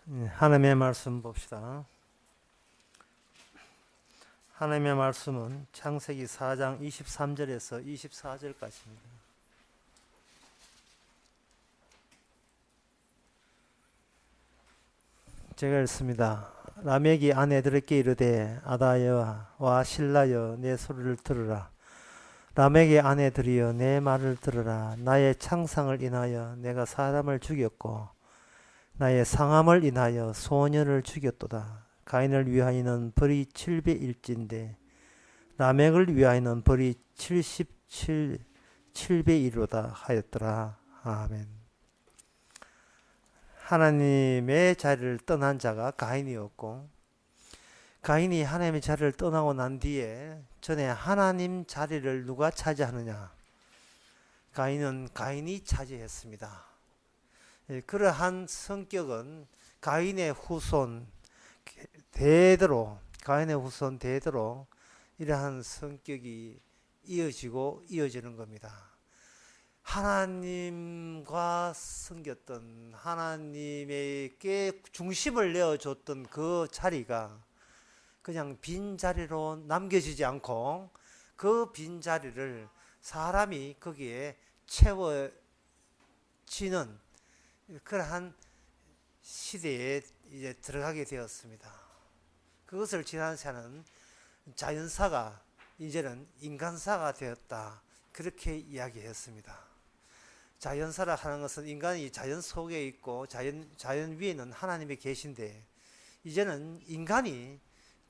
하나님의 말씀 봅시다. 하나님의 말씀은 창세기 4장 23절에서 24절까지입니다. 제가 읽습니다. 라멕이 아내들에게 이르되 아다여와 실라여 내 소리를 들으라. 라멕의 아내들이여 내 말을 들으라. 나의 창상을 인하여 내가 사람을 죽였고 나의 상함을 인하여 소년을 죽였도다. 가인을 위하여는 벌이 7배일진데 라멕을 위하여는 벌이 77배이로다 하였더라. 아멘. 하나님의 자리를 떠난 자가 가인이었고, 가인이 하나님의 자리를 떠나고 난 뒤에 전에 하나님 자리를 누가 차지하느냐? 가인이 차지했습니다. 그러한 성격은 가인의 후손 대대로 이러한 성격이 이어지는 겁니다. 하나님과 섬겼던, 하나님에게 중심을 내어줬던 그 자리가 그냥 빈자리로 남겨지지 않고 그 빈자리를 사람이 거기에 채워지는 그러한 시대에 이제 들어가게 되었습니다. 그것을 지난 세는 자연사가 이제는 인간사가 되었다, 그렇게 이야기했습니다. 자연사라 하는 것은 인간이 자연 속에 있고 자연 위에는 하나님이 계신데, 이제는 인간이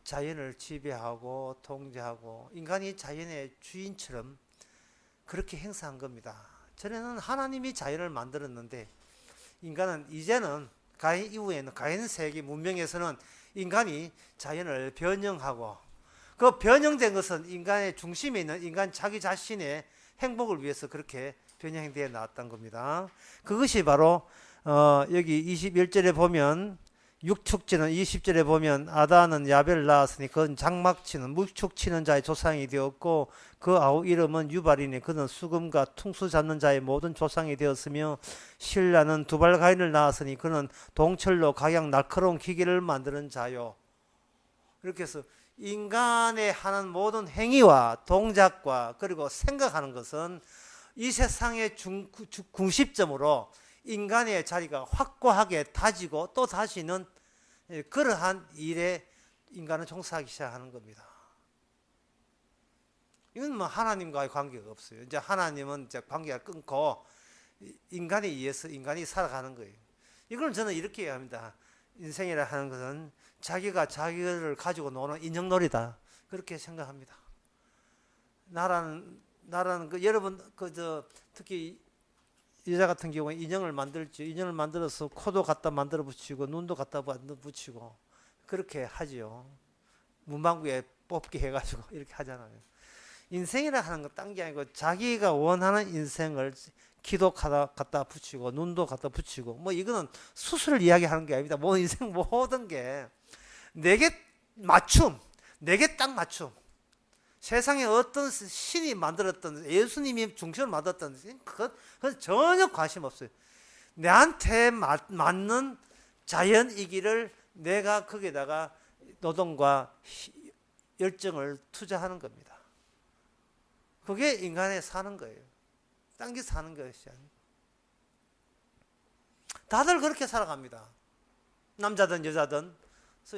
자연을 지배하고 통제하고 인간이 자연의 주인처럼 그렇게 행사한 겁니다. 전에는 하나님이 자연을 만들었는데, 인간은 이제는 가인 이후에는 가인 세계 문명에서는 인간이 자연을 변형하고, 그 변형된 것은 인간의 중심에 있는 인간 자기 자신의 행복을 위해서 그렇게 변형되어 나왔던 겁니다. 그것이 바로 여기 21절에 보면 육축치는, 20절에 보면 아다는 야벨을 낳았으니 그는 장막치는 물축치는 자의 조상이 되었고 그 아우 이름은 유발이니 그는 수금과 퉁수 잡는 자의 모든 조상이 되었으며, 실라는 두발 가인을 낳았으니 그는 동철로 각양 날카로운 기계를 만드는 자요. 이렇게 해서 인간의 하는 모든 행위와 동작과 그리고 생각하는 것은 이 세상의 중심점으로 인간의 자리가 확고하게 다지고 또 다시는 그러한 일에 인간은 종사하기 시작하는 겁니다. 이건 뭐 하나님과의 관계가 없어요. 이제 하나님은 이제 관계가 끊고 인간에 의해서 인간이 살아가는 거예요. 이걸 저는 이렇게 이해합니다. 인생이라 하는 것은 자기가 자기를 가지고 노는 인형놀이다, 그렇게 생각합니다. 나라는 여러분 특히 여자 같은 경우에 인형을 만들죠. 인형을 만들어서 코도 갖다 만들어 붙이고 눈도 갖다 만들어 붙이고 그렇게 하지요. 문방구에 뽑기 해가지고 이렇게 하잖아요. 인생이라 하는 건 딴 게 아니고 자기가 원하는 인생을 키도 갖다 붙이고 눈도 갖다 붙이고, 뭐 이거는 수술을 이야기하는 게 아닙니다. 뭐 인생 모든 게 내게 맞춤, 내게 딱 맞춤. 세상에 어떤 신이 만들었던, 예수님이 중심을 만들었던, 그건 전혀 관심 없어요. 내한테 맞는 자연이기를 내가 거기에다가 노동과 열정을 투자하는 겁니다. 그게 인간의 사는 거예요. 딴 게 사는 것이 아니에요. 다들 그렇게 살아갑니다. 남자든 여자든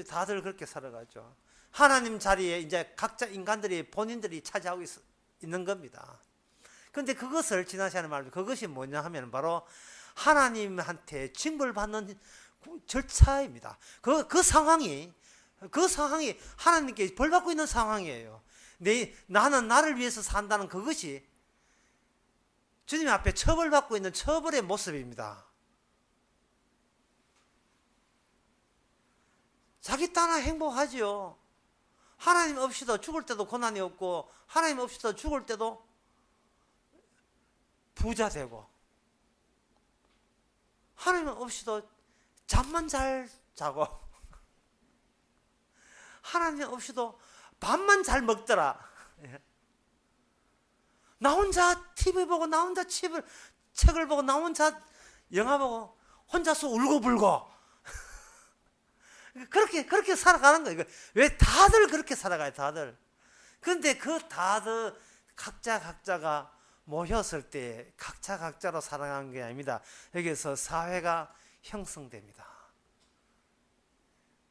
다들 그렇게 살아가죠. 하나님 자리에 이제 각자 인간들이 본인들이 차지하고 있는 겁니다. 그런데 그것을 지난 시간에 말했죠. 그것이 뭐냐 하면 바로 하나님한테 징벌받는 절차입니다. 그 상황이 하나님께 벌받고 있는 상황이에요. 나는 나를 위해서 산다는 그것이 주님 앞에 처벌받고 있는 처벌의 모습입니다. 자기 따라 행복하지요. 하나님 없이도 죽을 때도 고난이 없고, 하나님 없이도 죽을 때도 부자 되고, 하나님 없이도 잠만 잘 자고, 하나님 없이도 밥만 잘 먹더라. 나 혼자 TV 보고, 나 혼자 책을 보고, 나 혼자 영화 보고, 혼자서 울고불고 그렇게 살아가는 거예요. 왜 다들 그렇게 살아가요, 다들. 근데 그 다들 각자가 모였을 때 각자로 살아가는 게 아닙니다. 여기서 사회가 형성됩니다.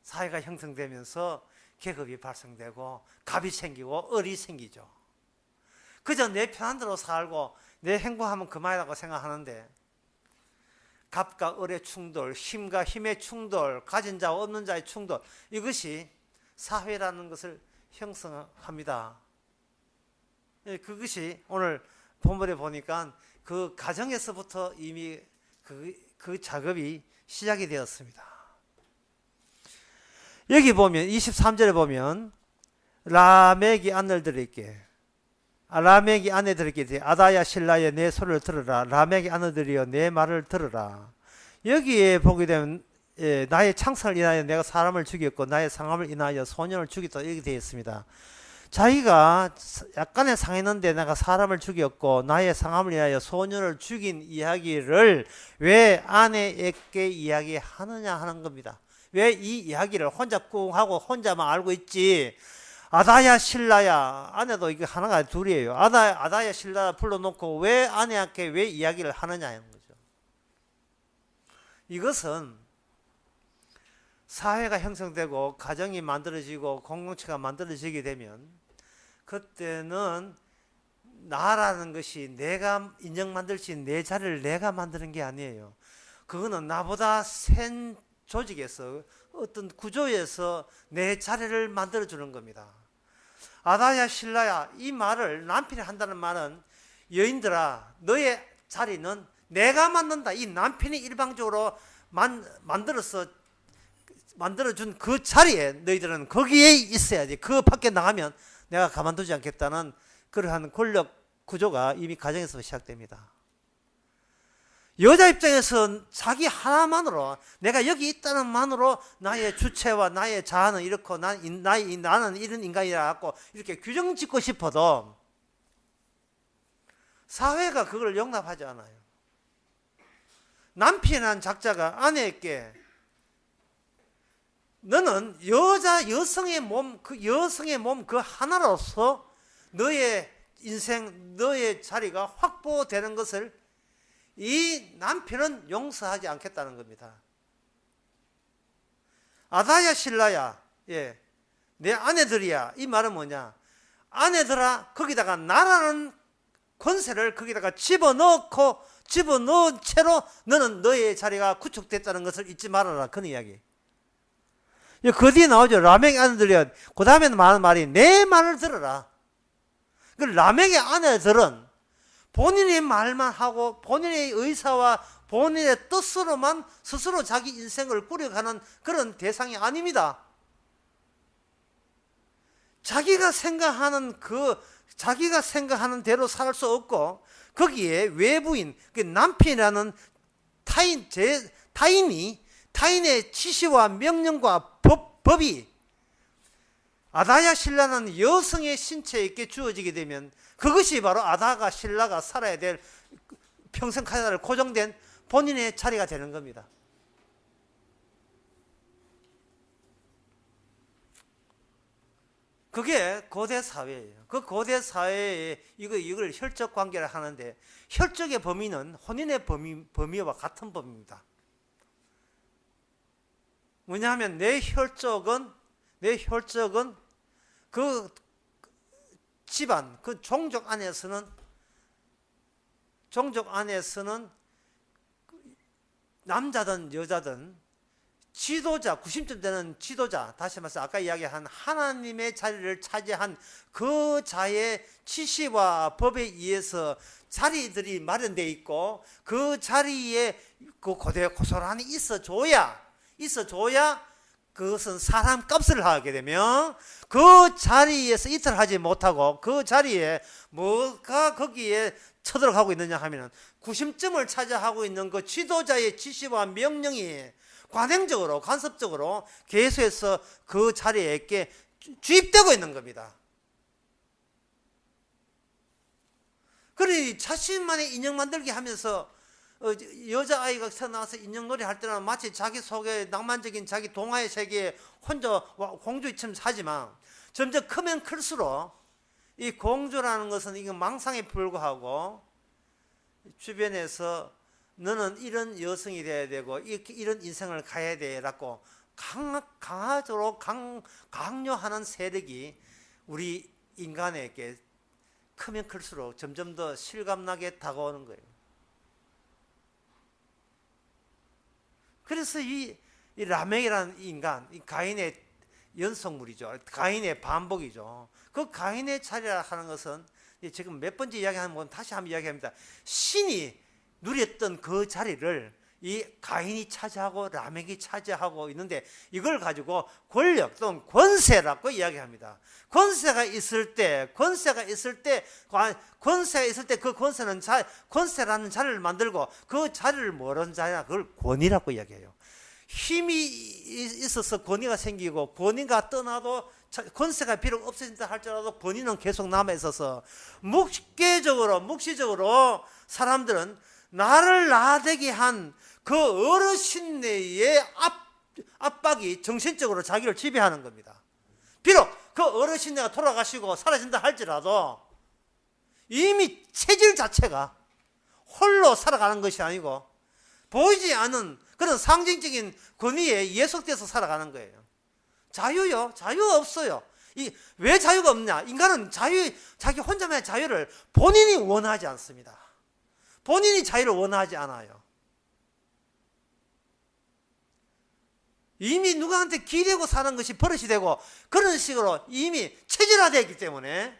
사회가 형성되면서 계급이 발생되고 갑이 생기고 을이 생기죠. 그저 내 편한 대로 살고 내 행복하면 그만이라고 생각하는데 갑과 을의 충돌, 힘과 힘의 충돌, 가진 자와 없는 자의 충돌, 이것이 사회라는 것을 형성합니다. 그것이 오늘 본문에 보니까 그 가정에서부터 이미 그 작업이 시작이 되었습니다. 여기 보면 23절에 보면 라멕이 아내들에게 아다야 신라여 내 소리를 들으라. 라멕의 아내들이여 내 말을 들으라. 여기에 보게 되면 나의 창성을 인하여 내가 사람을 죽였고 나의 상함을 인하여 소년을 죽였다 이렇게 되어 있습니다. 자기가 약간의 상했는데 내가 사람을 죽였고 나의 상함을 인하여 소년을 죽인 이야기를 왜 아내에게 이야기하느냐 하는 겁니다. 왜 이 이야기를 혼자 꿍 하고 혼자만 알고 있지? 아다야 신라야, 아내도 이게 하나가 둘이에요. 아다야 신라 불러놓고 왜 아내한테 왜 이야기를 하느냐 하는 거죠. 이것은 사회가 형성되고 가정이 만들어지고 공동체가 만들어지게 되면 그때는 나라는 것이 내가 인정만들 수 있는 내 자리를 내가 만드는 게 아니에요. 그거는 나보다 센 조직에서 어떤 구조에서 내 자리를 만들어주는 겁니다. 아다야 신라야, 이 말을 남편이 한다는 말은 여인들아 너의 자리는 내가 만든다. 이 남편이 일방적으로 만들어준 그 자리에 너희들은 거기에 있어야지. 그 밖에 나가면 내가 가만두지 않겠다는 그러한 권력 구조가 이미 가정에서 시작됩니다. 여자 입장에서 자기 하나만으로 내가 여기 있다는 만으로 나의 주체와 나의 자아는 이렇고 나는 이런 인간이라 갖고 이렇게 규정 짓고 싶어도 사회가 그걸 용납하지 않아요. 남편이라는 작자가 아내에게 너는 여성의 몸 그 하나로서 너의 인생, 너의 자리가 확보되는 것을 이 남편은 용서하지 않겠다는 겁니다. 아다야 신라야, 내 아내들이야. 이 말은 뭐냐? 아내들아, 거기다가 나라는 권세를 거기다가 집어넣은 채로 너는 너의 자리가 구축됐다는 것을 잊지 말아라. 그런 이야기. 그 뒤에 나오죠. 라멕의 아내들이야. 그 다음에 말하는 말이 내 말을 들어라. 그 라멕의 아내들은 본인의 말만 하고 본인의 의사와 본인의 뜻으로만 스스로 자기 인생을 꾸려가는 그런 대상이 아닙니다. 자기가 생각하는 대로 살 수 없고 거기에 외부인, 그 남편이라는 타인의 지시와 명령과 법이 아다야 신라는 여성의 신체에게 주어지게 되면 그것이 바로 아다가 신라가 살아야 될 평생 카드를 고정된 본인의 자리가 되는 겁니다. 그게 고대 사회예요. 그 고대 사회에 이걸 혈적 관계를 하는데 혈적의 범위는 혼인의 범위와 같은 범위입니다. 뭐냐하면 내 혈족은 그 집안, 그 종족 안에서는 남자든 여자든 지도자, 90점 되는 지도자, 다시 말해서 아까 이야기한 하나님의 자리를 차지한 그 자의 지시와 법에 의해서 자리들이 마련되어 있고 그 자리에 그 고소란히 있어줘야 그것은 사람 값을 하게 되면 그 자리에서 이틀하지 못하고 그 자리에 뭐가 거기에 쳐들어가고 있느냐 하면은 구심점을 차지하고 있는 그 지도자의 지시와 명령이 관행적으로 간섭적으로 계속해서 그 자리에 주입되고 있는 겁니다. 그러니 자신만의 인형 만들기 하면서 여자아이가 태어나서 인형놀이 할 때는 마치 자기 속에 낭만적인 자기 동화의 세계에 혼자 공주처럼 사지만 점점 크면 클수록 이 공주라는 것은 이거 망상에 불과하고 주변에서 너는 이런 여성이 돼야 되고 이런 인생을 가야 돼라고 강하도록 강요하는 세력이 우리 인간에게 크면 클수록 점점 더 실감나게 다가오는 거예요. 그래서 이 라멕이라는 인간, 이 가인의 연속물이죠. 가인의 반복이죠. 그 가인의 자리라 하는 것은 지금 몇 번째 이야기하는 건 다시 한번 이야기합니다. 신이 누렸던 그 자리를 이 가인이 차지하고 라멕이 차지하고 있는데 이걸 가지고 권력 또는 권세라고 이야기합니다. 권세가 있을 때 그 권세는 권세라는 자리를 만들고 그 자리를 뭐라는 자리냐 그걸 권위라고 이야기해요. 힘이 있어서 권위가 생기고 권위가 떠나도 권세가 비록 없어진다 할지라도 권위는 계속 남아 있어서 묵시적으로 사람들은 나를 나되게 한 그 어르신네의 압박이 정신적으로 자기를 지배하는 겁니다. 비록 그 어르신네가 돌아가시고 사라진다 할지라도 이미 체질 자체가 홀로 살아가는 것이 아니고 보이지 않는 그런 상징적인 권위에 예속돼서 살아가는 거예요. 자유요? 자유 없어요. 왜 자유가 없냐? 인간은 자기 혼자만의 자유를 본인이 원하지 않습니다. 본인이 자유를 원하지 않아요. 이미 누구한테 기대고 사는 것이 버릇이 되고 그런 식으로 이미 체질화되어 있기 때문에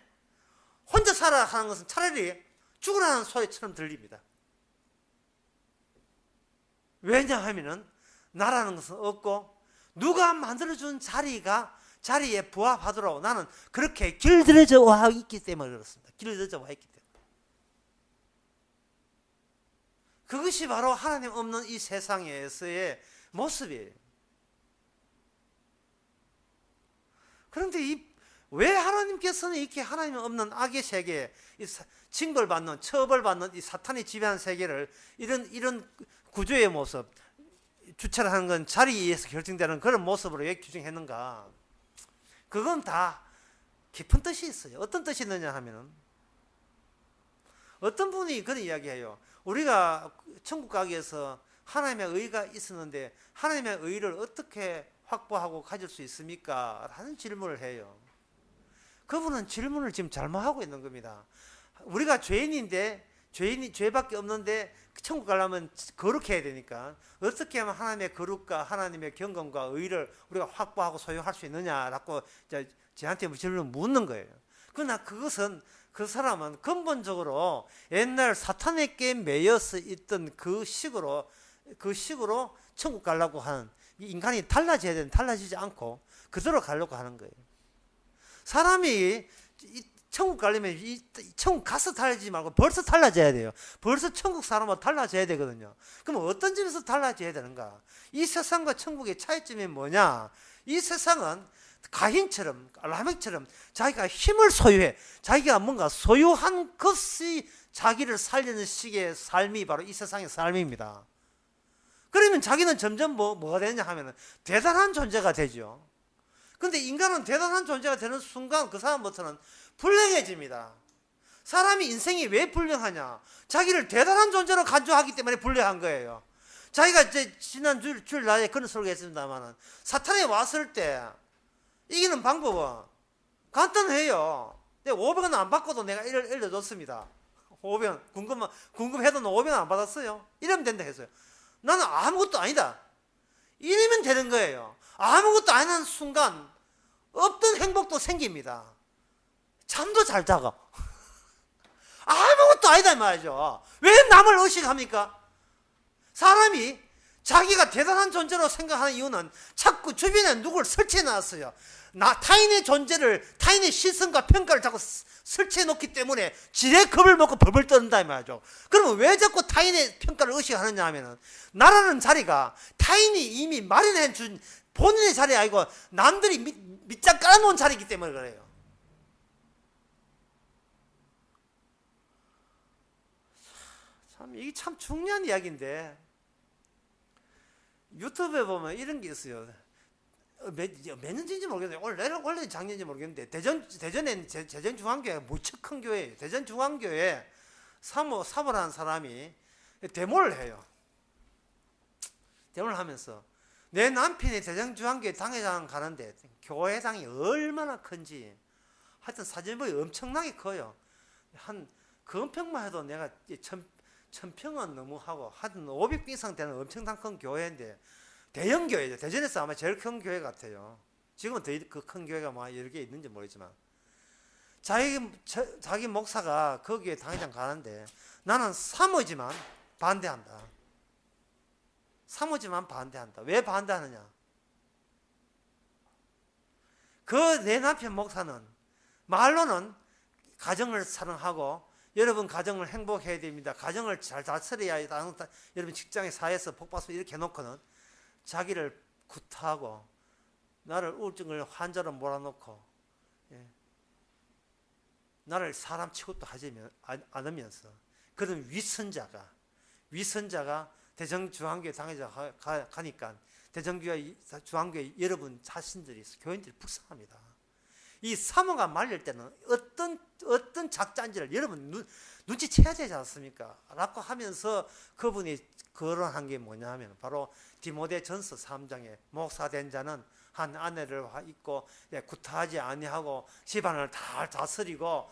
혼자 살아가는 것은 차라리 죽으라는 소리처럼 들립니다. 왜냐하면 나라는 것은 없고 누가 만들어준 자리에 부합하도록 나는 그렇게 길들여져 와 있기 때문에 그렇습니다. 길들여져 와 있기 때문에. 그것이 바로 하나님 없는 이 세상에서의 모습이에요. 그런데 왜 하나님께서는 이렇게 하나님 없는 악의 세계, 징벌받는, 처벌받는 이 사탄이 지배하는 세계를 이런 구조의 모습, 주체를 하는 건 자리에 의해서 결정되는 그런 모습으로 왜 규정했는가? 그건 다 깊은 뜻이 있어요. 어떤 뜻이 있느냐 하면은 어떤 분이 그런 이야기해요. 우리가 천국 가기 위해서 하나님의 의가 있었는데 하나님의 의를 어떻게 확보하고 가질 수 있습니까? 라는 질문을 해요. 그분은 질문을 지금 잘못하고 있는 겁니다. 우리가 죄인인데 죄밖에 없는데 천국 가려면 거룩해야 되니까 어떻게 하면 하나님의 거룩과 하나님의 경건과 의를 우리가 확보하고 소유할 수 있느냐라고 저한테 질문을 묻는 거예요. 그러나 그것은 그 사람은 근본적으로 옛날 사탄에게 매여서 있던 그 식으로 천국 가려고 하는 인간이 달라져야 되는 달라지지 않고 그대로 가려고 하는 거예요. 사람이 천국 가려면 천국 가서 달라지지 말고 벌써 달라져야 돼요. 벌써 천국 사람은 달라져야 되거든요. 그럼 어떤 점에서 달라져야 되는가? 이 세상과 천국의 차이점이 뭐냐? 이 세상은 가인처럼 라멕처럼 자기가 힘을 소유해 자기가 뭔가 소유한 것이 자기를 살리는 식의 삶이 바로 이 세상의 삶입니다. 그러면 자기는 점점 뭐가 되느냐 하면 대단한 존재가 되죠. 그런데 인간은 대단한 존재가 되는 순간 그 사람부터는 불행해집니다. 사람이 인생이 왜 불행하냐? 자기를 대단한 존재로 간주하기 때문에 불행한 거예요. 자기가 이제 지난 주일날에 그런 소리가 있습니다만 사탄이 왔을 때 이기는 방법은 간단해요. 내가 500원 안 받고도 내가 알려줬습니다. 500원 궁금해도 500원 안 받았어요. 이러면 된다 했어요. 나는 아무것도 아니다. 이러면 되는 거예요. 아무것도 아니는 순간 없던 행복도 생깁니다. 잠도 잘 자고 아무것도 아니다 이 말이죠. 왜 남을 의식합니까? 사람이 자기가 대단한 존재로 생각하는 이유는 자꾸 주변에 누굴 설치해 놨어요. 타인의 존재를 타인의 시선과 평가를 자꾸 설치해 놓기 때문에 지레 겁을 먹고 벌벌 떠는다 이 말이죠. 그러면 왜 자꾸 타인의 평가를 의식하느냐 하면은 나라는 자리가 타인이 이미 마련해 준 본인의 자리 아니고 남들이 밑장 깔아놓은 자리이기 때문에 그래요. 이게 참 중요한 이야기인데, 유튜브에 보면 이런 게 있어요. 몇 년인지 모르겠는데, 원래 작년인지 모르겠는데, 대전에 대전중앙교회가 무척 큰 교회예요. 대전중앙교회 사모라는 사람이 데모를 해요. 데모를 하면서, 내 남편이 대전중앙교회 당회장 가는데, 교회당이 얼마나 큰지, 하여튼 사진보이 엄청나게 커요. 건평만 해도 내가 1000평은 너무 하고, 하여튼 500평 이상 되는 엄청난 큰 교회인데, 대형 교회죠. 대전에서 아마 제일 큰 교회 같아요. 지금은 더 큰 교회가 뭐 여러 개 있는지 모르지만, 자기 목사가 거기에 당회장 가는데, 나는 사모지만 반대한다. 사모지만 반대한다. 왜 반대하느냐? 내 남편 목사는 말로는 가정을 사랑하고, 여러분 가정을 행복해야 됩니다. 가정을 잘 다스려야 여러분 직장에 사회에서 복받으면 이렇게 해놓고는 자기를 구타하고 나를 우울증을 환자로 몰아놓고, 나를 사람 취급도 하지 않으면서 그런 위선자가 대전중앙교회 당회장 가니까 대전중앙교회 여러분 자신들이 교인들이 불쌍합니다. 이 사모가 말릴 때는 어떤 작자인지를 여러분 눈치채야 되지 않습니까? 라고 하면서 그분이 거론한 게 뭐냐 하면, 바로 디모데전서 3장에 목사 된 자는 한 아내를 있고, 구타하지 아니하고 집안을 다 다스리고,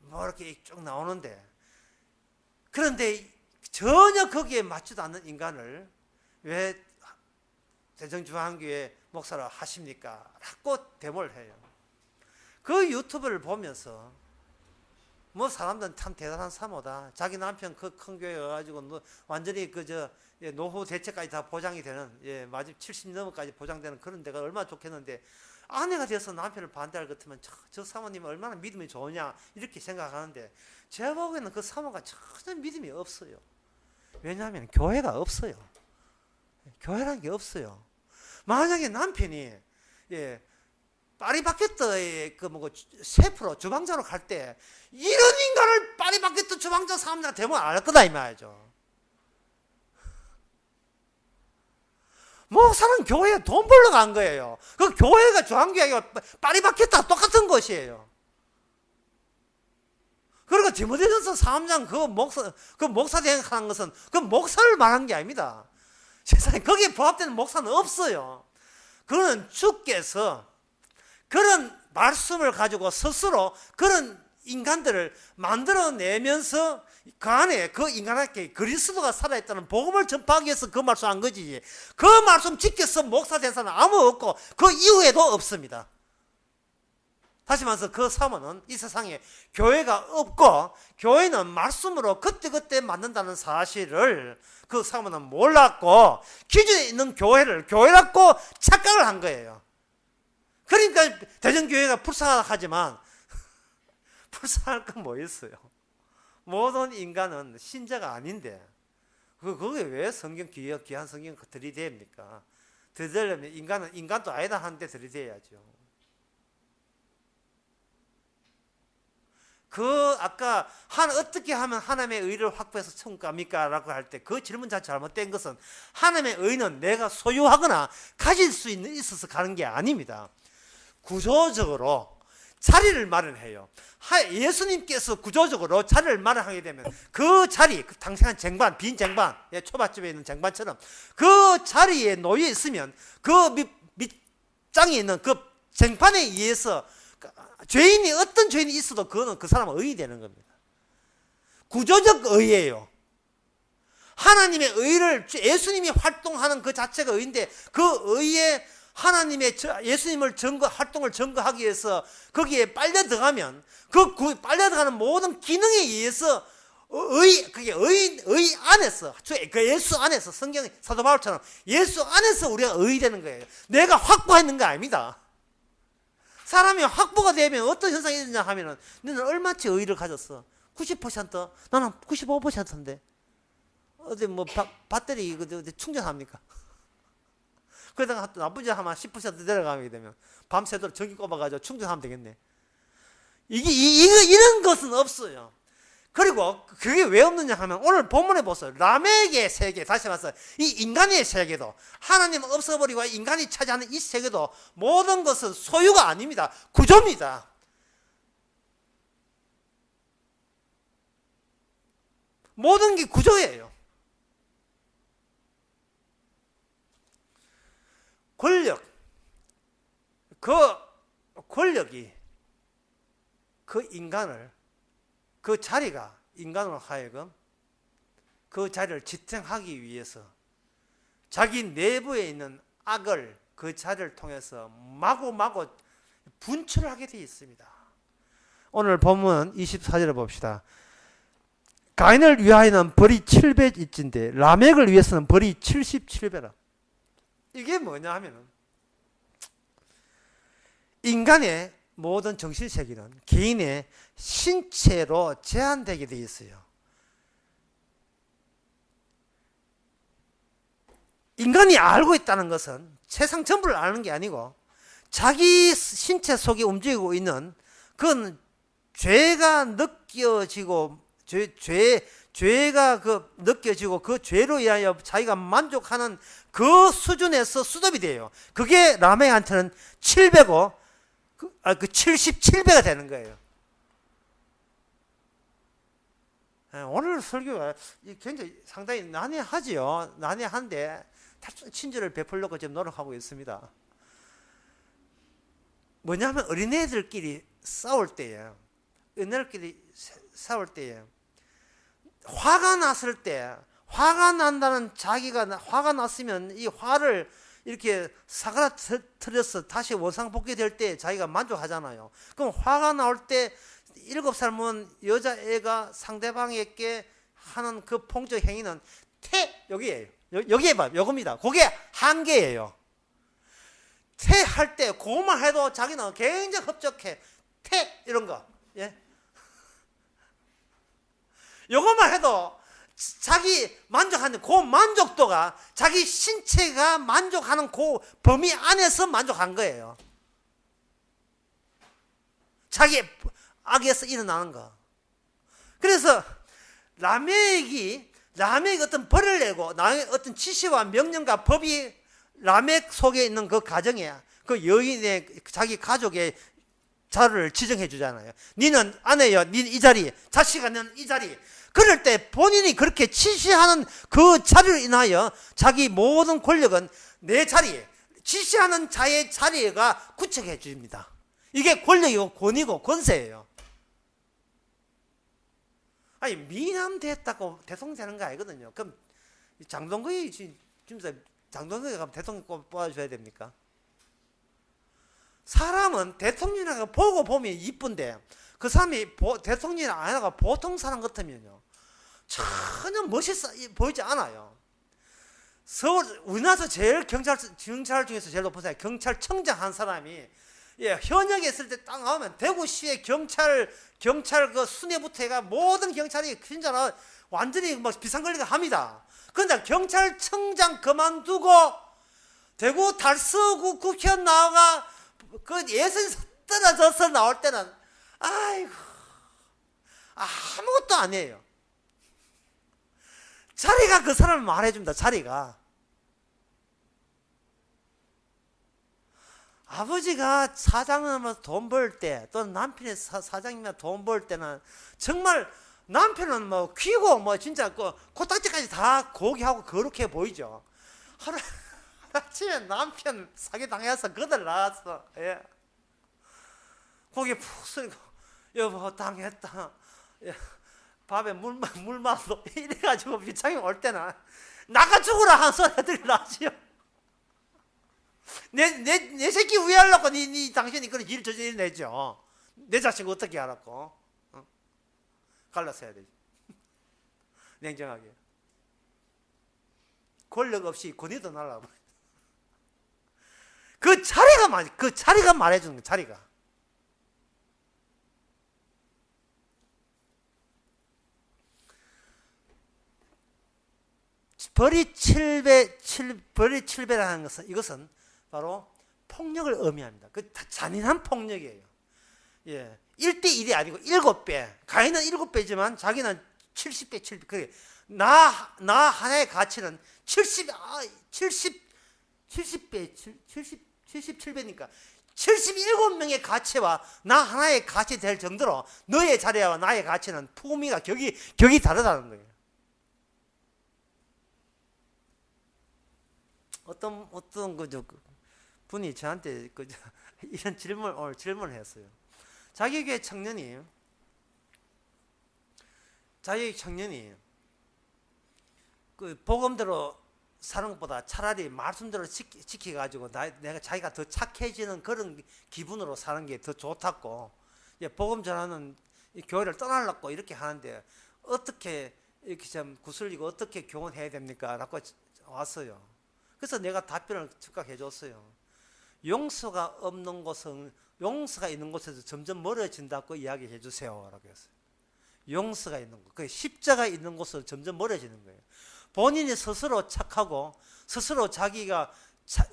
뭐 이렇게 쭉 나오는데, 그런데 전혀 거기에 맞지도 않는 인간을 왜 대전중앙교회 목사를 하십니까? 라고 데모를 해요. 그 유튜브를 보면서 뭐 사람들은 참 대단한 사모다. 자기 남편 그 큰 교회 가가지고 완전히 노후 대책까지 다 보장이 되는, 마지막 70 넘어까지 보장되는 그런 데가 얼마나 좋겠는데, 아내가 돼서 남편을 반대할 것 같으면 저 사모님은 얼마나 믿음이 좋으냐 이렇게 생각하는데, 제가 보기에는 그 사모가 전혀 믿음이 없어요. 왜냐하면 교회가 없어요. 교회라는 게 없어요. 만약에 남편이 파리바게뜨의 셰프로 주방장으로 갈 때 이런 인간을 파리바게뜨 주방장 사람들 대부분 안 할 거다 이 말이죠. 목사는 교회에 돈 벌러 간 거예요. 그 교회가 중앙교회가 파리바게뜨와 똑같은 것이에요. 그리고 디모데전서 3장 그 목사 대행하는 것은 그 목사를 말한 게 아닙니다. 세상에 거기에 부합되는 목사는 없어요. 그는 주께서 그런 말씀을 가지고 스스로 그런 인간들을 만들어내면서 그 안에 그 인간에게 그리스도가 살아있다는 복음을 전파하기 위해서 그 말씀 한 거지. 그 말씀 지켜서 목사 된 사람은 아무 없고 그 이후에도 없습니다. 다시 말해서 그 사모는 이 세상에 교회가 없고 교회는 말씀으로 그때그때 만든다는 사실을 그 사모는 몰랐고, 기존에 있는 교회를 교회라고 착각을 한 거예요. 그러니까 대전교회가 불쌍하지만 불쌍할 건 뭐 있어요? 모든 인간은 신자가 아닌데 그게 왜 귀한 성경 들이댑니까? 들이대려면 인간도 아니다 하는데 들이대야죠. 아까 어떻게 하면 하나님의 의를 확보해서 천국 갑니까? 라고 할 때 그 질문 자체 잘못된 것은, 하나님의 의는 내가 소유하거나 가질 수 있어서 가는 게 아닙니다. 구조적으로 자리를 마련해요. 예수님께서 구조적으로 자리를 마련하게 되면 그 자리, 당시한 쟁반, 빈 쟁반, 초밥집에 있는 쟁반처럼 그 자리에 놓여 있으면 그 밑장에 있는 그 쟁반에 의해서 어떤 죄인이 있어도 그거는 그 사람은 의이 되는 겁니다. 구조적 의예요. 하나님의 의를, 예수님이 활동하는 그 자체가 의인데, 그 의에 하나님의 예수님을 활동을 증거하기 위해서 거기에 빨려 들어가면 빨려 들어가는 모든 기능에 의해서 그게 의 안에서, 그 예수 안에서, 성경 사도 바울처럼 예수 안에서 우리가 의이 되는 거예요. 내가 확보했는 거 아닙니다. 사람이 확보가 되면 어떤 현상이 있느냐 하면은, 너는 얼마치 의의를 가졌어? 90%? 나는 95%인데. 어디 배터리 어디 충전합니까? 그러다가 나쁘지 하면 10% 내려가게 되면 밤새도록 전기 꼽아가지고 충전하면 되겠네. 이런 것은 없어요. 그리고 그게 왜 없느냐 하면 오늘 본문에 보세요. 라멕의 세계, 다시 말해서 이 인간의 세계도 하나님은 없어버리고 인간이 차지하는 이 세계도 모든 것은 소유가 아닙니다. 구조입니다. 모든 게 구조예요. 그 권력이 그 인간을, 그 자리가 인간으로 하여금 그 자리를 지탱하기 위해서 자기 내부에 있는 악을 그 자리를 통해서 마구마구 분출하게 되어 있습니다. 오늘 본문 24절을 봅시다. 가인을 위하여는 벌이 700일진데 라멕을 위해서는 벌이 77배라. 이게 뭐냐 하면은 인간의 모든 정신세계는 개인의 신체로 제한되게 되어 있어요. 인간이 알고 있다는 것은 세상 전부를 아는 게 아니고 자기 신체 속에 움직이고 있는 그건 죄가 느껴지고 죄가 느껴지고 그 죄로 인하여 자기가 만족하는 그 수준에서 수dob이 돼요. 그게 라멕한테는 7배고 77배가 되는 거예요. 오늘 설교가 굉장히 상당히 난해하지요. 난해한데 친절을 베풀려고 지금 노력하고 있습니다. 뭐냐면 어린애들끼리 싸울 때에 화가 났을 때, 화가 난다는 자기가 화가 났으면 이 화를 이렇게 사그라뜨려서 다시 원상복귀 될 때 자기가 만족하잖아요. 그럼 화가 나올 때 7살 먹은 여자애가 상대방에게 하는 그 폭력 행위는 여기에요. 여기에 봐요. 요겁니다. 그게 한계예요. 할 때 그것만 해도 자기는 굉장히 흡족해. 이런 거. 예? 요것만 해도 자기 만족하는 그 만족도가 자기 신체가 만족하는 그 범위 안에서 만족한 거예요. 자기 악에서 일어나는 거. 그래서 라멕이 어떤 벌을 내고 어떤 지시와 명령과 법이 라멕 속에 있는 그 가정에 그 여인의 자기 가족의 자리를 지정해 주잖아요. 니는 아내여, 니는 이 자리, 자식아 너는 이 자리. 그럴 때 본인이 그렇게 지시하는 그 자리로 인하여 자기 모든 권력은 내 자리, 지시하는 자의 자리가 구축해 줍니다. 이게 권력이고 권위고 권세예요. 아니 미남 됐다고 대통령 되는 거 아니거든요. 그럼 장동건이 지금 장동건이 가면 대통령 뽑아줘야 됩니까? 사람은 대통령이라고 보고 보면 이쁜데 그 사람이 대통령이 아니라 보통 사람 같으면요 전혀 멋있어 보이지 않아요. 우리나라에서 제일 경찰 중에서 제일 높은 사람이 경찰청장 한 사람이 현역에 있을 때 딱 나오면 대구시의 경찰 그 순회부터 해가 모든 경찰이 진짜로 완전히 막 비상근리가 합니다. 그런데 경찰청장 그만두고 대구 달서구 국회의원 나와가 그 예선에서 떨어져서 나올 때는 아이고 아무것도 아니에요. 자리가 그 사람을 말해줍니다. 자리가 아버지가 사장이면 돈 벌 때 또는 남편이 사장이면 돈 벌 때는 정말 남편은 뭐 귀고 뭐 진짜 그 코딱지까지 다 고기하고 거룩해 보이죠. 아침에 남편 사기 당해서 거들 나왔어. 예. 고기 푹 쓰고 여보 당했다. 예. 밥에 물 마서 이래가지고 비창이 올 때는 나가 죽으라 하는 소리들이 나지요. 내 새끼 위하려고 당신이 그런 일을 저질러내죠. 내 자식 어떻게 알았고? 갈라서 해야 되지. 냉정하게. 권력 없이 권위도 날라가. 그 자리가 말해주는 거, 자리가. 벌이 7배라는 것은 이것은 바로 폭력을 의미합니다. 그 잔인한 폭력이에요. 예. 1대1이 아니고 7배. 가인은 7배지만 자기는 70배, 7배. 그래. 나 하나의 가치는 70배, 77배니까 77명의 가치와 나 하나의 가치 될 정도로 너의 자리와 나의 가치는 품위가 격이 다르다는 거예요. 어떤 분이 저한테 이런 질문을 했어요. 자기 교회 청년이 그 복음대로 사는 것보다 차라리 말씀대로 지켜가지고 내가 자기가 더 착해지는 그런 기분으로 사는 게 더 좋다고, 복음 전하는 교회를 떠나려고 이렇게 하는데 어떻게 이렇게 좀 구슬리고 어떻게 교훈해야 됩니까? 라고 왔어요. 그래서 내가 답변을 즉각 해줬어요. 용서가 있는 곳에서 점점 멀어진다고 이야기해 주세요. 라고 했어요. 용서가 있는 곳, 그 십자가 있는 곳으로 점점 멀어지는 거예요. 본인이 스스로 착하고 스스로 자기가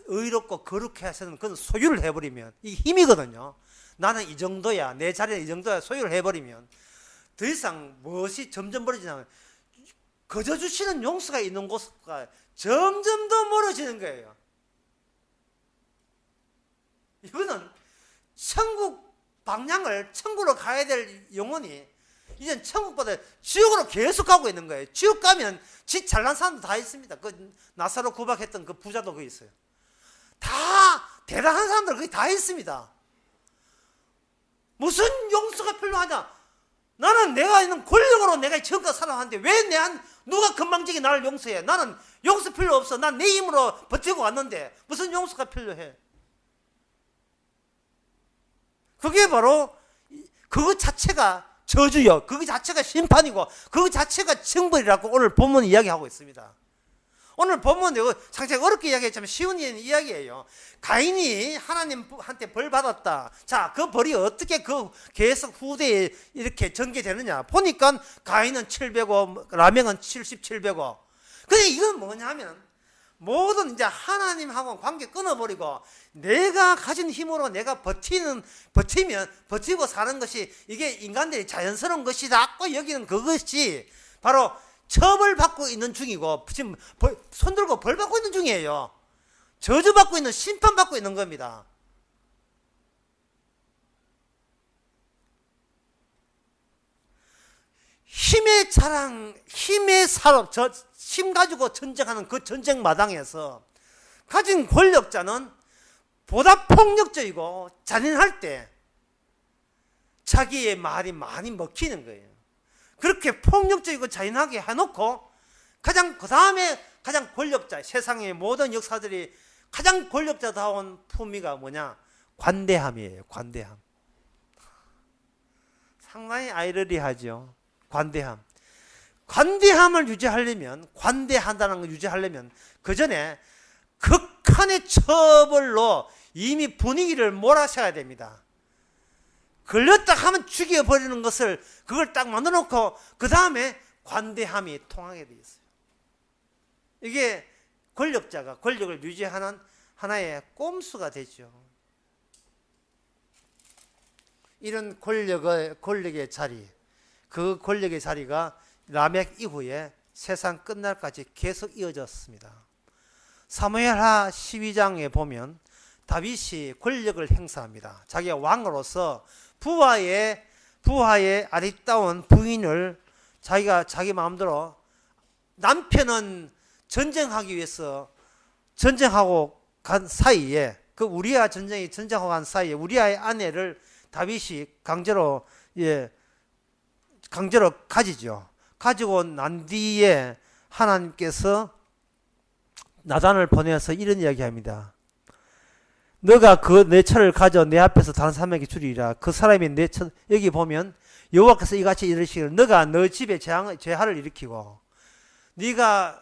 의롭고 거룩해 하시는 그건 소유를 해버리면 이게 힘이거든요. 나는 이 정도야, 내 자리는 이 정도야 소유를 해버리면 더 이상 무엇이 점점 멀어지냐면 거저 주시는 용서가 있는 곳과 점점 더 멀어지는 거예요. 이거는 천국 방향을, 천국으로 가야 될 영혼이 이젠 천국보다 지옥으로 계속 가고 있는 거예요. 지옥 가면 지 잘난 사람도 다 있습니다. 그 나사로 구박했던 그 부자도 거기 있어요. 다 대단한 사람들 거기 다 있습니다. 무슨 용서가 필요하냐? 나는 내가 있는 권력으로 내가 지금까지 살아왔는데 왜 누가 건방지게 나를 용서해? 나는 용서 필요 없어. 난 내 힘으로 버티고 왔는데 무슨 용서가 필요해? 그게 바로 그거 자체가 저주요. 그거 자체가 심판이고 그거 자체가 징벌이라고 오늘 본문 이야기하고 있습니다. 오늘 본문 이거 상당히 어렵게 이야기했지만 쉬운 이야기예요. 가인이 하나님한테 벌 받았다. 자, 그 벌이 어떻게 그 계속 후대에 이렇게 전개되느냐? 보니까 가인은 700억, 라멕은 7700억. 근데 이건 뭐냐면 모든 이제 하나님하고 관계 끊어버리고 내가 가진 힘으로 내가 버티고 사는 것이 이게 인간들이 자연스러운 것이라고 여기는 그것이 바로 처벌받고 있는 중이고 지금 손들고 벌받고 있는 중이에요. 저주받고 있는, 심판받고 있는 겁니다. 힘의 자랑, 힘의 사업, 힘 가지고 전쟁하는 그 전쟁 마당에서 가진 권력자는 보다 폭력적이고 잔인할 때 자기의 말이 많이 먹히는 거예요. 그렇게 폭력적이고 잔인하게 해놓고 그 다음에 가장 권력자, 세상의 모든 역사들이 가장 권력자다운 품위가 뭐냐? 관대함이에요. 관대함. 상당히 아이러니하죠. 관대함을 유지하려면, 관대한다는 걸 유지하려면 그 전에 극한의 처벌로 이미 분위기를 몰아셔야 됩니다. 걸렸다 하면 죽여버리는 것을 그걸 딱 만들어 놓고 그 다음에 관대함이 통하게 되어 있어요. 이게 권력자가 권력을 유지하는 하나의 꼼수가 되죠. 이런 권력의 자리, 그 권력의 자리가 라멕 이후에 세상 끝날까지 계속 이어졌습니다. 사무엘하 12장에 보면 다윗이 권력을 행사합니다. 자기가 왕으로서 부하의 아리따운 부인을 자기 마음대로, 남편은 전쟁하기 위해서 전쟁하고 간 사이에, 그 우리아 전쟁하고 간 사이에 우리아의 아내를 다윗이 강제로 가지죠. 가지고 난 뒤에 하나님께서 나단을 보내서 이런 이야기합니다. 너가 내 처를 가져 내 앞에서 다른 사람에게 주리라. 그 사람이 여기 보면 여호와께서 이같이 이르시기를 너가 너 집에 재화를 일으키고 네가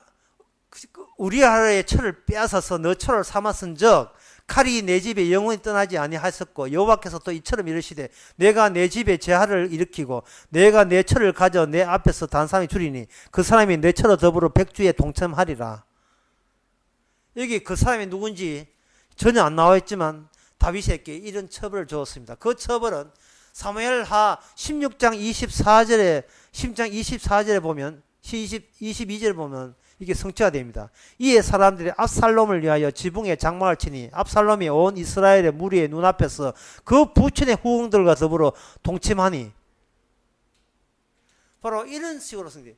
우리아의 처를 빼앗아서 너 처를 삼았은즉 칼이 내 집에 영원히 떠나지 아니하였고 여호와께서 또 이처럼 이르시되 내가 내 집에 재화를 일으키고 내가 내 처를 가져 내 앞에서 다른 사람이 주리니 그 사람이 내 처로 더불어 백주에 동참하리라. 여기 그 사람이 누군지 전혀 안 나와 있지만 다윗에게 이런 처벌을 주었습니다. 그 처벌은 사무엘하 16장 24절에 보면 22절에 보면 이게 성취가 됩니다. 이에 사람들이 압살롬을 위하여 지붕에 장막을 치니 압살롬이 온 이스라엘의 무리의 눈앞에서 그 부친의 후궁들과 더불어 동침하니. 바로 이런 식으로 성취.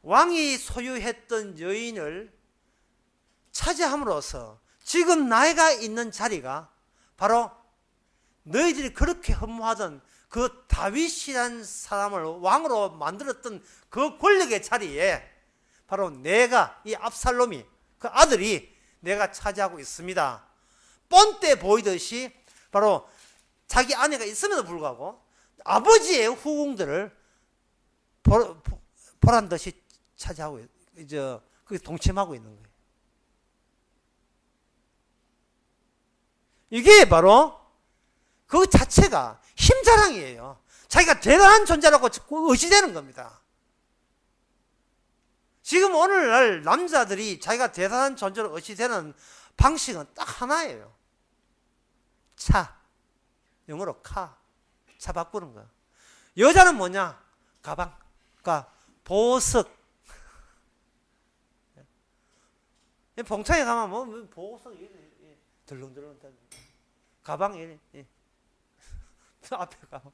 왕이 소유했던 여인을 차지함으로써 지금 나이가 있는 자리가 바로 너희들이 그렇게 흠모하던 그 다윗이라는 사람을 왕으로 만들었던 그 권력의 자리에 바로 내가, 이 압살롬이, 그 아들이 내가 차지하고 있습니다. 뻔때 보이듯이 바로 자기 아내가 있음에도 불구하고 아버지의 후궁들을 보란 듯이 차지하고, 그 동침하고 있는 거예요. 이게 바로 그 자체가 힘자랑이에요. 자기가 대단한 존재라고 의지되는 겁니다. 지금 오늘날 남자들이 자기가 대단한 존재로 의지되는 방식은 딱 하나예요. 차. 영어로 카. 차 바꾸는 거야. 여자는 뭐냐? 가방. 그러니까 보석. 봉창에 가면 뭐 보석 덜렁덜렁 가방 앞에 가방.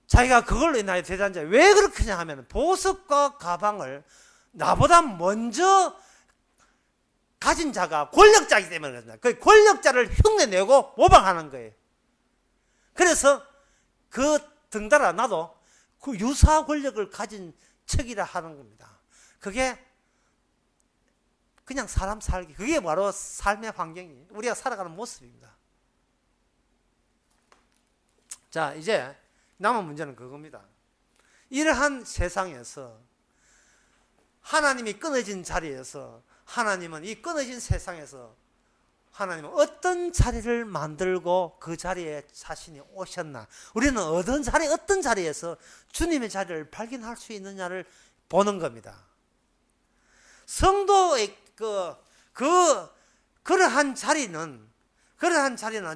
자기가 그걸로 인하여 대단자. 왜 그렇게 하면 보석과 가방을 나보다 먼저 가진 자가 권력자이기 때문에 그렇습니다. 그 권력자를 흉내내고 모방하는 거예요. 그래서 그 등달아 나도 그 유사 권력을 가진 척이라 하는 겁니다. 그게 그냥 사람 살기, 그게 바로 삶의 환경이 우리가 살아가는 모습입니다. 자, 이제 남은 문제는 그겁니다. 이러한 세상에서 하나님이 끊어진 자리에서 하나님은 이 끊어진 세상에서 하나님은 어떤 자리를 만들고 그 자리에 자신이 오셨나, 우리는 어떤 자리에서 주님의 자리를 발견할 수 있느냐를 보는 겁니다. 성도의 그러한 자리는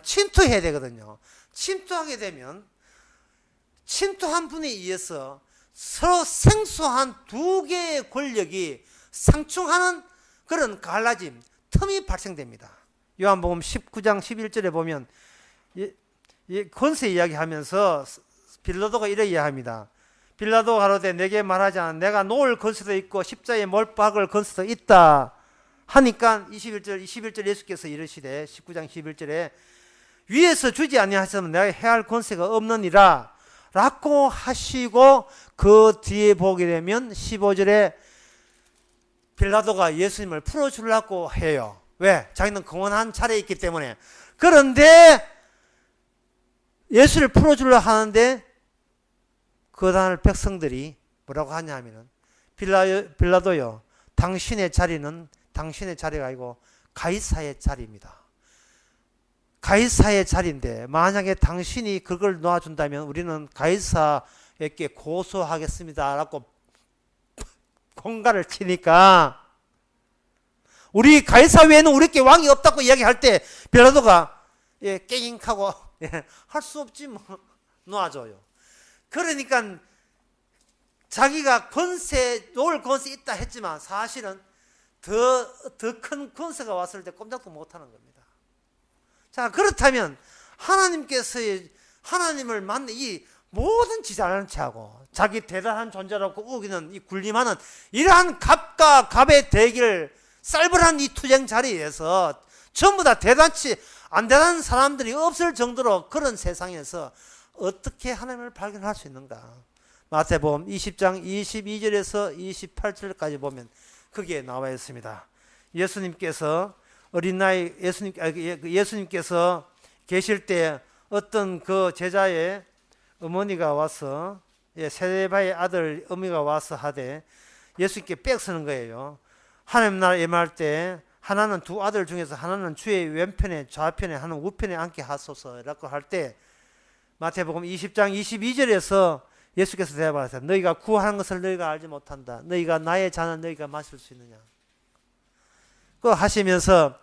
침투해야 되거든요. 침투하게 되면 침투한 분에 의해서 서로 생소한 두 개의 권력이 상충하는 그런 갈라짐, 틈이 발생됩니다. 요한복음 19장 11절에 보면 권세 이야기하면서 빌라도가 이래 이야기합니다. 빌라도 가로되 내게 말하지 않아 내가 놓을 권세도 있고 십자가에 못 박을 권세도 있다 하니까 21절 예수께서 이르시되 19장 11절에 위에서 주지 아니하셨으면 내가 해할 권세가 없느니라 라고 하시고 그 뒤에 보게 되면 15절에 빌라도가 예수님을 풀어주려고 해요. 왜? 자기는 공헌한 차례에 있기 때문에. 그런데 예수를 풀어주려 하는데 그 다음 백성들이 뭐라고 하냐 하면은 빌라도요, 당신의 자리는 당신의 자리가 아니고 가이사의 자리입니다. 가이사의 자리인데 만약에 당신이 그걸 놓아준다면 우리는 가이사에게 고소하겠습니다 라고 공갈을 치니까 우리 가이사 외에는 우리께 왕이 없다고 이야기할 때 빌라도가 깨잉하고 할 수 없지 뭐 놓아줘요. 그러니까 자기가 놓을 권세 있다 했지만 사실은 더 큰 권세가 왔을 때 꼼짝도 못하는 겁니다. 자, 그렇다면 하나님을 만나 이 모든 지자는 체하고 자기 대단한 존재라고 우기는 이 군림하는 이러한 갑과 갑의 대결 쌀벌한 이 투쟁 자리에서 전부 다 대단치 안 대단한 사람들이 없을 정도로 그런 세상에서 어떻게 하나님을 발견할 수 있는가? 마태복음 20장 22절에서 28절까지 보면 거기에 나와 있습니다. 예수님께서 예수님께서 계실 때 어떤 그 제자의 어머니가 와서 세레바의 아들 어미가 와서 하되 예수님께 빽서는 거예요. 하나님 나라 임할 때 하나는 두 아들 중에서 하나는 주의 왼편에 좌편에 하나는 우편에 앉게 하소서라고 할 때 마태복음 20장 22절에서 예수께서 대답하셨어요. 너희가 구하는 것을 너희가 알지 못한다. 너희가 나의 잔은 너희가 마실 수 있느냐. 그거 하시면서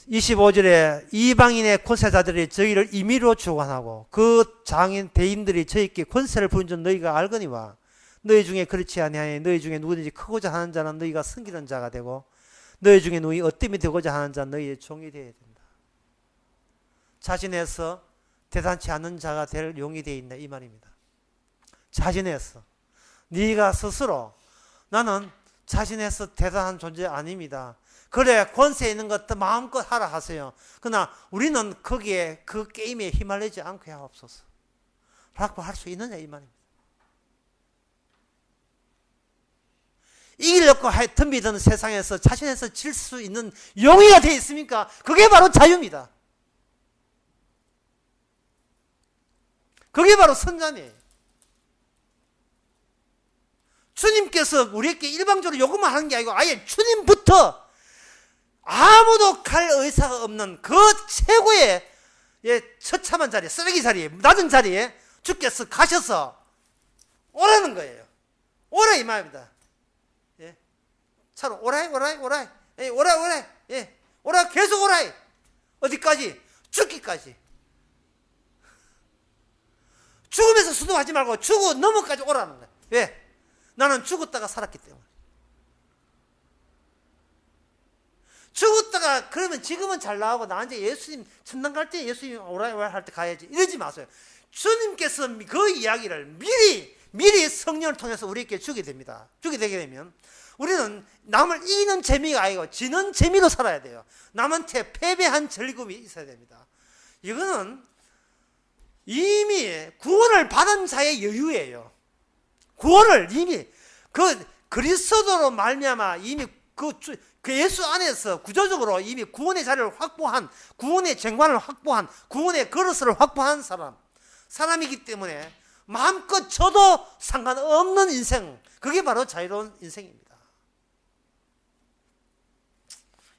25절에 이방인의 권세자들이 저희를 임의로 주관하고 그 장인 대인들이 저희께 권세를 부린 줄 너희가 알거니와 너희 중에 그렇지 아니하니 너희 중에 누구든지 크고자 하는 자는 너희가 섬기는 자가 되고 너희 중에 누이 어뜸이 되고자 하는 자는 너희의 종이 되어야 된다. 자신에서 대단치 않은 자가 될 용이 되어 있다 이 말입니다. 자신에서 네가 스스로 나는 자신에서 대단한 존재 아닙니다. 그래 권세 있는 것도 마음껏 하라 하세요. 그러나 우리는 거기에 그 게임에 휘말리지 않게 하옵소서 라고 할 수 있느냐 이 말입니다. 이기려고 덤비던 세상에서 자신에서 질 수 있는 용의가 되어 있습니까? 그게 바로 자유입니다. 그게 바로 선자니에요. 주님께서 우리에게 일방적으로 요구만 하는 게 아니고 아예 주님부터 아무도 갈 의사가 없는 그 최고의 처참한 자리에, 쓰레기 자리에, 낮은 자리에 주께서 가셔서 오라는 거예요. 오라 이 말입니다. 예. 차로 오라이. 예, 오라. 예. 오라 계속 오라이. 어디까지? 죽기까지. 죽으면서 수동하지 말고 죽어 넘어까지 오라는 거예요. 왜? 나는 죽었다가 살았기 때문에. 죽었다가 그러면 지금은 잘 나오고 나 이제 예수님 천당 갈 때 예수님 오라 할 때 가야지 이러지 마세요. 주님께서 그 이야기를 미리 성령을 통해서 우리에게 주게 됩니다. 주게 되게 되면 우리는 남을 이기는 재미가 아니고 지는 재미로 살아야 돼요. 남한테 패배한 즐거움이 있어야 됩니다. 이거는 이미 구원을 받은 자의 여유예요. 구원을 이미 그 그리스도로 말미암아 이미 그 예수 안에서 구조적으로 이미 구원의 자리를 확보한, 구원의 쟁관을 확보한, 구원의 그릇을 확보한 사람이기 때문에 마음껏 쳐도 상관없는 인생, 그게 바로 자유로운 인생입니다.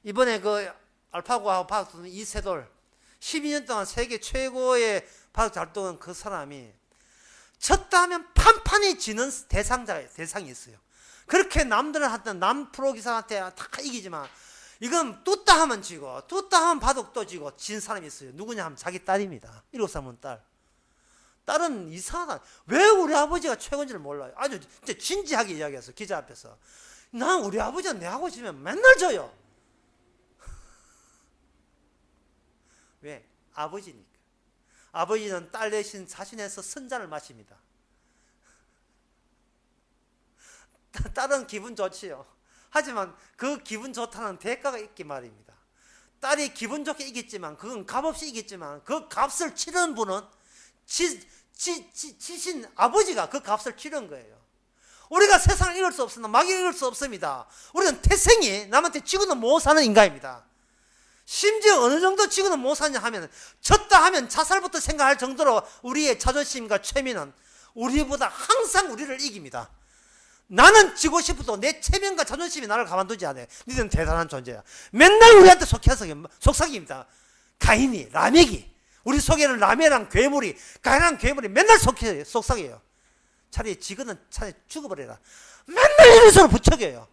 이번에 그 알파고하고 바둑두는 이세돌 12년 동안 세계 최고의 바둑 잘 두는 그 사람이 쳤다 하면 판판이 지는 대상이 있어요. 그렇게 남들한테 남 프로 기사한테 다 이기지만 이건 뚜따 하면 지고 뚜따 하면 바둑 또 지고 진 사람이 있어요. 누구냐 하면 자기 딸입니다. 7살 딸. 딸은 이상하다. 왜 우리 아버지가 최고인지를 몰라요. 아주 진짜 진지하게 이야기했어. 기자 앞에서. 난 우리 아버지가 내하고 지면 맨날 져요. 왜? 아버지니까. 아버지는 딸 대신 자신에서 선잔을 마십니다. 딸은 기분 좋지요. 하지만 그 기분 좋다는 대가가 있기 말입니다. 딸이 기분 좋게 이겼지만 그건 값없이 이겼지만 그 값을 치른 분은 치신 아버지가 그 값을 치른 거예요. 우리가 세상을 이길 수 없습니다. 막 이길 수 없습니다. 우리는 태생이 남한테 지고는 못 사는 인간입니다. 심지어 어느 정도 지고는 못 사냐 하면 졌다 하면 자살부터 생각할 정도로 우리의 자존심과 체면은 우리보다 항상 우리를 이깁니다. 나는 지고 싶어도 내 체면과 자존심이 나를 가만두지 않아요. 니들은 대단한 존재야. 맨날 우리한테 속삭입니다. 가인이, 라멕이. 우리 속에는 라멕이랑 괴물이, 가인이랑 괴물이 맨날 속삭여요. 차라리 지금은 차라리 죽어버려라. 맨날 이런 소리 부척여요.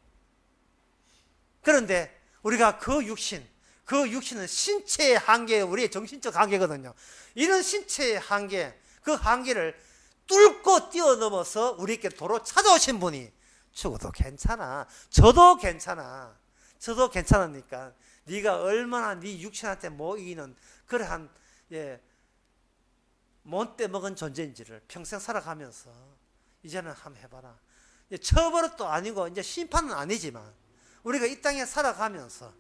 그런데 우리가 그 육신은 신체의 한계, 우리의 정신적 한계거든요. 이런 신체의 한계, 그 한계를 뚫고 뛰어넘어서 우리에게 도로 찾아오신 분이 죽어도 괜찮아. 저도 괜찮아. 저도 괜찮으니까 네가 얼마나 네 육신한테 못 이기는 그러한 못 떼먹은 존재인지를 평생 살아가면서 이제는 한번 해봐라. 처벌도 아니고 이제 심판은 아니지만 우리가 이 땅에 살아가면서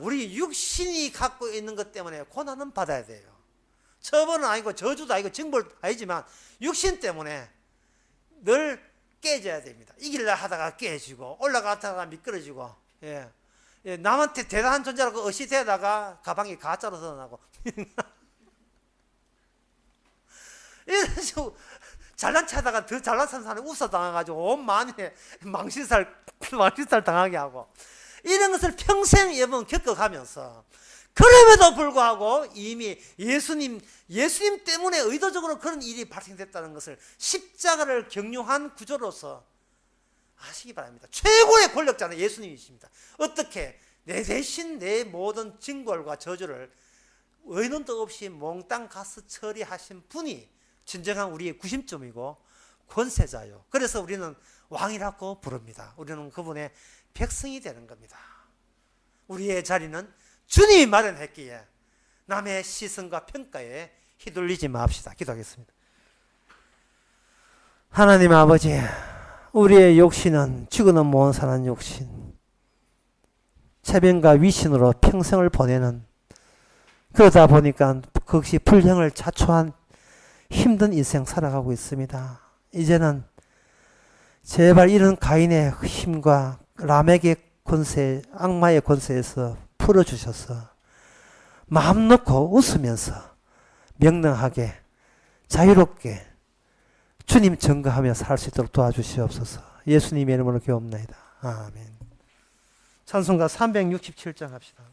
우리 육신이 갖고 있는 것 때문에 고난은 받아야 돼요. 처벌은 아니고 저주도 아니고 징벌도 아니지만 육신 때문에 늘 깨져야 됩니다. 이길라 하다가 깨지고 올라가다가 미끄러지고 남한테 대단한 존재라고 어시되다가 가방에 가짜로 드러나고 이런 식으로 잘난 체하다가 더 잘난 사람이 웃어당해가지고 온 만에 망신살 당하게 하고 이런 것을 평생 여러분 겪어가면서 그럼에도 불구하고 이미 예수님 때문에 의도적으로 그런 일이 발생됐다는 것을 십자가를 경유한 구조로서 아시기 바랍니다. 최고의 권력자는 예수님이십니다. 어떻게 내 대신 내 모든 징벌과 저주를 의논도 없이 몽땅 가서 처리하신 분이 진정한 우리의 구심점이고 권세자요. 그래서 우리는 왕이라고 부릅니다. 우리는 그분의 백성이 되는 겁니다. 우리의 자리는 주님이 마련했기에 남의 시선과 평가에 휘둘리지 맙시다. 기도하겠습니다. 하나님 아버지, 우리의 욕심은 죽어는 못 사는 욕심, 체면과 위신으로 평생을 보내는, 그러다 보니까 그것이 불행을 자초한 힘든 인생 살아가고 있습니다. 이제는 제발 이런 가인의 힘과 라멕의 권세, 악마의 권세에서 풀어주셔서 마음 놓고 웃으면서 명랑하게 자유롭게 주님 증거하며 살 수 있도록 도와주시옵소서. 예수님의 이름으로 기도합니다. 아멘. 찬송가 367장 합시다.